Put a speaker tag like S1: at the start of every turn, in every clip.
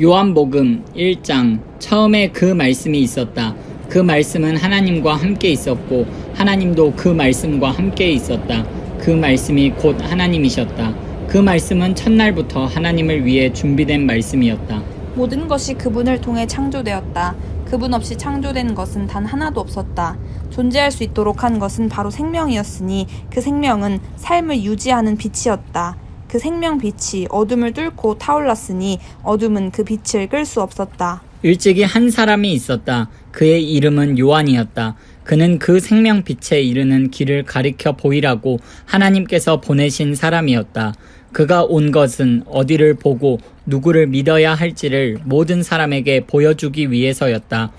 S1: 요한복음 1장. 처음에 그 말씀이 있었다. 그 말씀은 하나님과 함께 있었고 하나님도 그 말씀과 함께 있었다. 그 말씀이 곧 하나님이셨다. 그 말씀은 첫날부터 하나님을 위해 준비된 말씀이었다.
S2: 모든 것이 그분을 통해 창조되었다. 그분 없이 창조된 것은 단 하나도 없었다. 존재할 수 있도록 한 것은 바로 생명이었으니 그 생명은 삶을 유지하는 빛이었다. 그 생명빛이 어둠을 뚫고 타올랐으니 어둠은 그 빛을 끌 수 없었다.
S1: 일찍이 한 사람이 있었다. 그의 이름은 요한이었다. 그는 그 생명빛에 이르는 길을 가리켜 보이라고 하나님께서 보내신 사람이었다. 그가 온 것은 어디를 보고 누구를 믿어야 할지를 모든 사람에게 보여주기 위해서였다.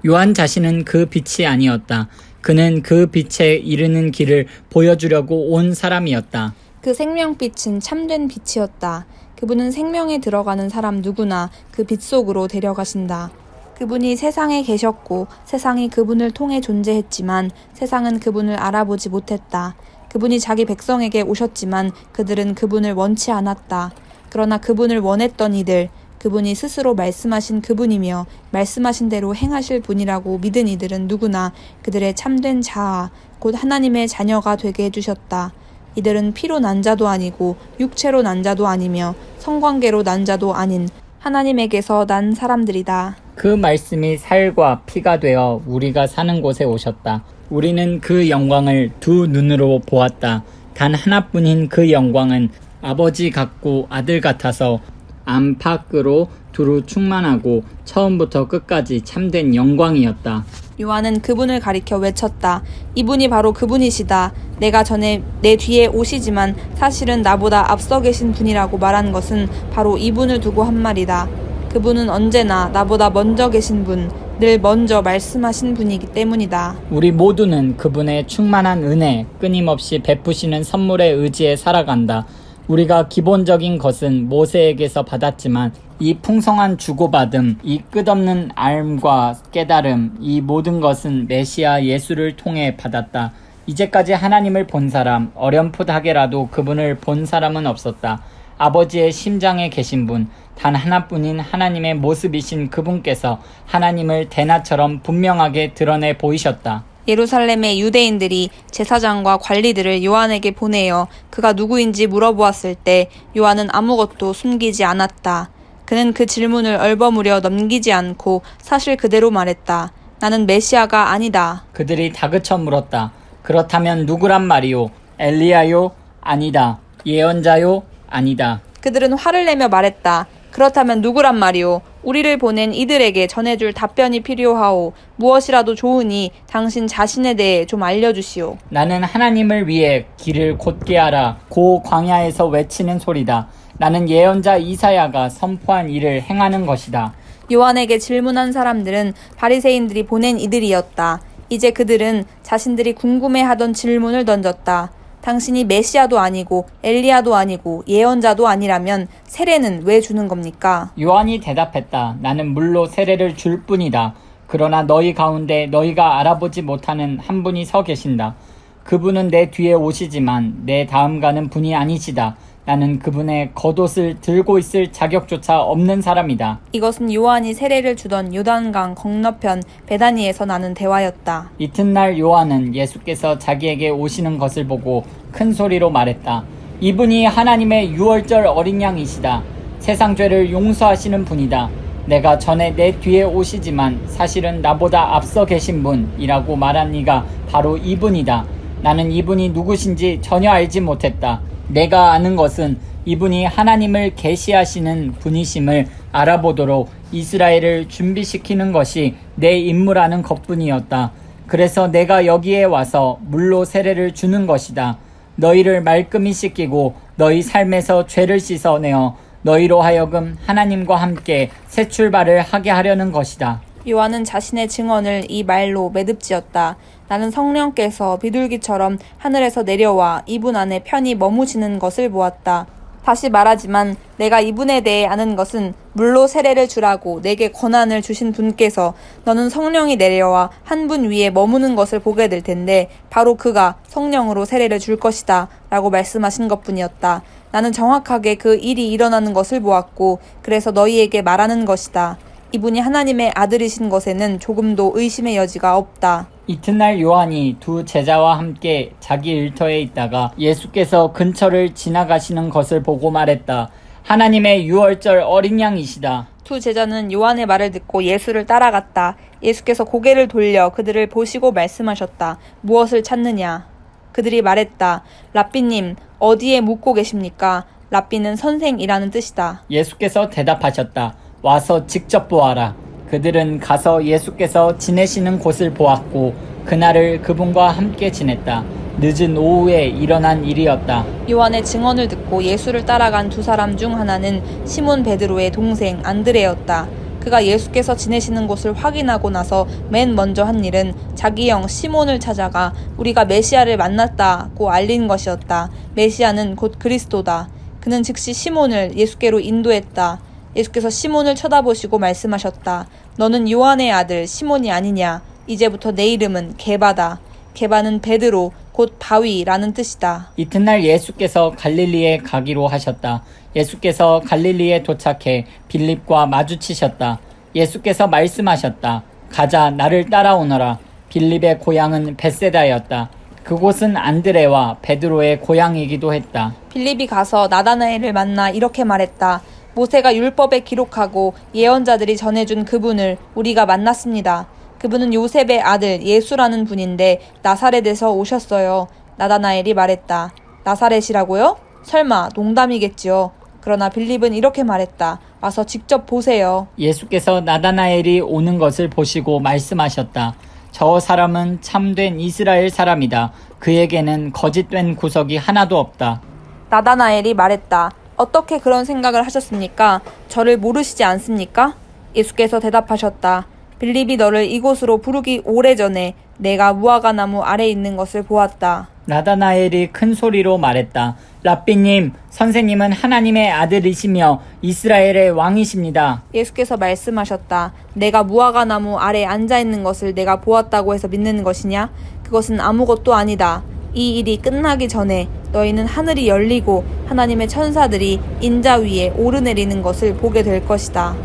S1: 요한 자신은 그 빛이 아니었다. 그는 그 빛에 이르는 길을 보여주려고 온 사람이었다.
S2: 그 생명빛은 참된 빛이었다. 그분은 생명에 들어가는 사람 누구나 그 빛 속으로 데려가신다. 그분이 세상에 계셨고 세상이 그분을 통해 존재했지만 세상은 그분을 알아보지 못했다. 그분이 자기 백성에게 오셨지만 그들은 그분을 원치 않았다. 그러나 그분을 원했던 이들, 그분이 스스로 말씀하신 그분이며 말씀하신 대로 행하실 분이라고 믿은 이들은 누구나 그들의 참된 자아, 곧 하나님의 자녀가 되게 해주셨다. 이들은 피로 난 자도 아니고 육체로 난 자도 아니며 성관계로 난 자도 아닌 하나님에게서 난 사람들이다.
S1: 그 말씀이 살과 피가 되어 우리가 사는 곳에 오셨다. 우리는 그 영광을 두 눈으로 보았다. 단 하나뿐인 그 영광은 아버지 같고 아들 같아서 안팎으로 두루 충만하고 처음부터 끝까지 참된 영광이었다.
S2: 요한은 그분을 가리켜 외쳤다. 이분이 바로 그분이시다. 내가 전에 내 뒤에 오시지만 사실은 나보다 앞서 계신 분이라고 말한 것은 바로 이분을 두고 한 말이다. 그분은 언제나 나보다 먼저 계신 분, 늘 먼저 말씀하신 분이기 때문이다.
S1: 우리 모두는 그분의 충만한 은혜, 끊임없이 베푸시는 선물에 의지해 살아간다. 우리가 기본적인 것은 모세에게서 받았지만 이 풍성한 주고받음, 이 끝없는 알과 깨달음, 이 모든 것은 메시아 예수를 통해 받았다. 이제까지 하나님을 본 사람, 어렴풋하게라도 그분을 본 사람은 없었다. 아버지의 심장에 계신 분, 단 하나뿐인 하나님의 모습이신 그분께서 하나님을 대낮처럼 분명하게 드러내 보이셨다.
S2: 예루살렘의 유대인들이 제사장과 관리들을 요한에게 보내어 그가 누구인지 물어보았을 때 요한은 아무것도 숨기지 않았다. 그는 그 질문을 얼버무려 넘기지 않고 사실 그대로 말했다. 나는 메시아가 아니다.
S1: 그들이 다그쳐 물었다. 그렇다면 누구란 말이오? 엘리야요? 아니다. 예언자요? 아니다.
S2: 그들은 화를 내며 말했다. 그렇다면 누구란 말이오? 우리를 보낸 이들에게 전해줄 답변이 필요하오. 무엇이라도 좋으니 당신 자신에 대해 좀 알려주시오.
S1: 나는 하나님을 위해 길을 곧게 하라. 고 광야에서 외치는 소리다. 나는 예언자 이사야가 선포한 일을 행하는 것이다.
S2: 요한에게 질문한 사람들은 바리새인들이 보낸 이들이었다. 이제 그들은 자신들이 궁금해하던 질문을 던졌다. 당신이 메시아도 아니고 엘리야도 아니고 예언자도 아니라면 세례는 왜 주는 겁니까?
S1: 요한이 대답했다. 나는 물로 세례를 줄 뿐이다. 그러나 너희 가운데 너희가 알아보지 못하는 한 분이 서 계신다. 그분은 내 뒤에 오시지만 내 다음 가는 분이 아니시다. 나는 그분의 겉옷을 들고 있을 자격조차 없는 사람이다.
S2: 이것은 요한이 세례를 주던 요단강 건너편 베다니에서 나는 대화였다.
S1: 이튿날 요한은 예수께서 자기에게 오시는 것을 보고 큰 소리로 말했다. 이분이 하나님의 유월절 어린 양이시다. 세상 죄를 용서하시는 분이다. 내가 전에 내 뒤에 오시지만 사실은 나보다 앞서 계신 분이라고 말한 이가 바로 이분이다. 나는 이분이 누구신지 전혀 알지 못했다. 내가 아는 것은 이분이 하나님을 계시하시는 분이심을 알아보도록 이스라엘을 준비시키는 것이 내 임무라는 것뿐이었다. 그래서 내가 여기에 와서 물로 세례를 주는 것이다. 너희를 말끔히 씻기고 너희 삶에서 죄를 씻어내어 너희로 하여금 하나님과 함께 새 출발을 하게 하려는 것이다.
S2: 요한은 자신의 증언을 이 말로 매듭지었다. 나는 성령께서 비둘기처럼 하늘에서 내려와 이분 안에 편히 머무시는 것을 보았다. 다시 말하지만 내가 이분에 대해 아는 것은 물로 세례를 주라고 내게 권한을 주신 분께서 너는 성령이 내려와 한 분 위에 머무는 것을 보게 될 텐데 바로 그가 성령으로 세례를 줄 것이다 라고 말씀하신 것뿐이었다. 나는 정확하게 그 일이 일어나는 것을 보았고 그래서 너희에게 말하는 것이다. 이분이 하나님의 아들이신 것에는 조금도 의심의 여지가 없다.
S1: 이튿날 요한이 두 제자와 함께 자기 일터에 있다가 예수께서 근처를 지나가시는 것을 보고 말했다. 하나님의 유월절 어린 양이시다.
S2: 두 제자는 요한의 말을 듣고 예수를 따라갔다. 예수께서 고개를 돌려 그들을 보시고 말씀하셨다. 무엇을 찾느냐? 그들이 말했다. 랍비님, 어디에 묵고 계십니까? 랍비는 선생이라는 뜻이다.
S1: 예수께서 대답하셨다. 와서 직접 보아라. 그들은 가서 예수께서 지내시는 곳을 보았고 그날을 그분과 함께 지냈다. 늦은 오후에 일어난 일이었다.
S2: 요한의 증언을 듣고 예수를 따라간 두 사람 중 하나는 시몬 베드로의 동생 안드레였다. 그가 예수께서 지내시는 곳을 확인하고 나서 맨 먼저 한 일은 자기 형 시몬을 찾아가 우리가 메시아를 만났다고 알린 것이었다. 메시아는 곧 그리스도다. 그는 즉시 시몬을 예수께로 인도했다. 예수께서 시몬을 쳐다보시고 말씀하셨다. 너는 요한의 아들 시몬이 아니냐? 이제부터 내 이름은 게바다. 게바는 베드로 곧 바위라는 뜻이다.
S1: 이튿날 예수께서 갈릴리에 가기로 하셨다. 예수께서 갈릴리에 도착해 빌립과 마주치셨다. 예수께서 말씀하셨다. 가자, 나를 따라오너라. 빌립의 고향은 벳세다였다. 그곳은 안드레와 베드로의 고향이기도 했다.
S2: 빌립이 가서 나다나엘을 만나 이렇게 말했다. 모세가 율법에 기록하고 예언자들이 전해준 그분을 우리가 만났습니다. 그분은 요셉의 아들 예수라는 분인데 나사렛에서 오셨어요. 나다나엘이 말했다. 나사렛이라고요? 설마 농담이겠지요. 그러나 빌립은 이렇게 말했다. 와서 직접 보세요.
S1: 예수께서 나다나엘이 오는 것을 보시고 말씀하셨다. 저 사람은 참된 이스라엘 사람이다. 그에게는 거짓된 구석이 하나도 없다.
S2: 나다나엘이 말했다. 어떻게 그런 생각을 하셨습니까? 저를 모르시지 않습니까? 예수께서 대답하셨다. 빌립이 너를 이곳으로 부르기 오래전에 내가 무화과 나무 아래 있는 것을 보았다.
S1: 나다나엘이 큰 소리로 말했다. 랍비님, 선생님은 하나님의 아들이시며 이스라엘의 왕이십니다.
S2: 예수께서 말씀하셨다. 내가 무화과 나무 아래 앉아 있는 것을 내가 보았다고 해서 믿는 것이냐? 그것은 아무것도 아니다. 이 일이 끝나기 전에 너희는 하늘이 열리고 하나님의 천사들이 인자 위에 오르내리는 것을 보게 될 것이다.